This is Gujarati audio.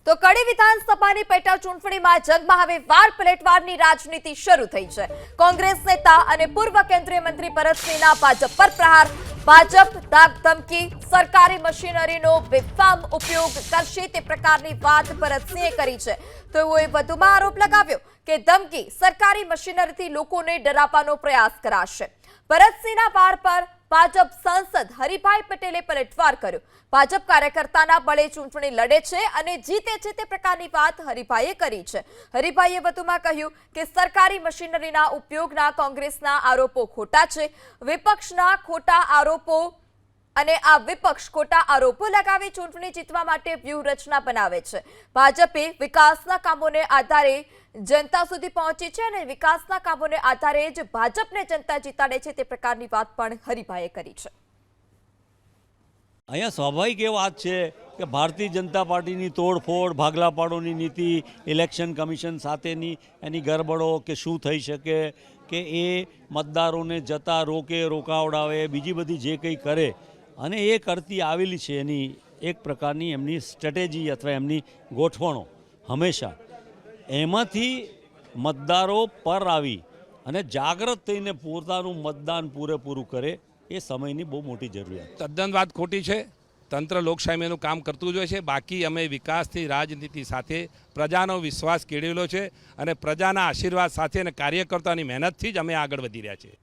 તો કડી વિધાનસભાની પેટા ચૂંટણીમાં જંગમાં હવે વાર પલટવારની રાજનીતિ શરૂ થઈ છે। કોંગ્રેસ નેતા અને પૂર્વ કેન્દ્રીય મંત્રી ભરતસિંહના ભાજપ પર પ્રહાર, ભાજપ દાગ ધમકી, સરકારી મશીનરીનો બેફામ ઉપયોગ કરશે તે પ્રકારની વાત ભરતસિંહે કરી છે। તેઓએ વધુમાં આરોપ લગાવ્યો કે ધમકી સરકારી મશીનરીથી લોકોને ડરાવવાનો પ્રયાસ કરાશે। ભરતસિંહના વાર પર ભાજપ સાંસદ હરિભાઈ પટેલે પલટવાર કર્યો। ભાજપ કાર્યકર્તાના બળે ચૂંટણી લડે છે અને જીતે છે તે પ્રકારની વાત હરિભાઈએ કરી છે। હરિભાઈએ વધુમાં કહ્યું કે સરકારી મશીનરીના ઉપયોગના કોંગ્રેસના આરોપો ખોટા છે। વિપક્ષના ખોટા આરોપો અને આ વિપક્ષ ખોટા આરોપો લગાવી ચૂંટણી જીતવા માટે વ્યૂહરચના બનાવે છે। ભાજપે વિકાસના કામોને આધારે જનતા સુધી પહોંચી છે અને વિકાસના કામોને આધારે જ ભાજપને જનતા જીતાડે છે તે પ્રકારની વાત પણ હરિભાઈએ કરી છે। અહીંયા સ્વાભાવિક એ વાત છે કે ભારતીય જનતા પાર્ટીની તોડફોડ, ભાગલા પાડોની નીતિ, ઇલેક્શન કમિશન સાથેની એની ગરબડો કે શું થઈ શકે કે એ મતદારોને જતા રોકે, રોકાવડાવે, બીજી બધી જે કંઈ કરે અને એ કરતી આવેલી છે એની એક પ્રકારની એમની સ્ટ્રેટેજી અથવા એમની ગોઠવણો હંમેશા એમાંથી મતદારો પર આવી અને જાગૃત થઈને પોતાનું મતદાન પૂરેપૂરું કરે એ સમયની બહુ મોટી જરૂરિયાત। તદ્દન વાત ખોટી છે। તંત્ર લોકશાહીનું કામ કરતું જ હોય છે। બાકી અમે વિકાસથી રાજનીતિ સાથે પ્રજાનો વિશ્વાસ કેળવેલો છે અને પ્રજાના આશીર્વાદ સાથે અને કાર્યકર્તાની મહેનતથી જ અમે આગળ વધી રહ્યા છીએ।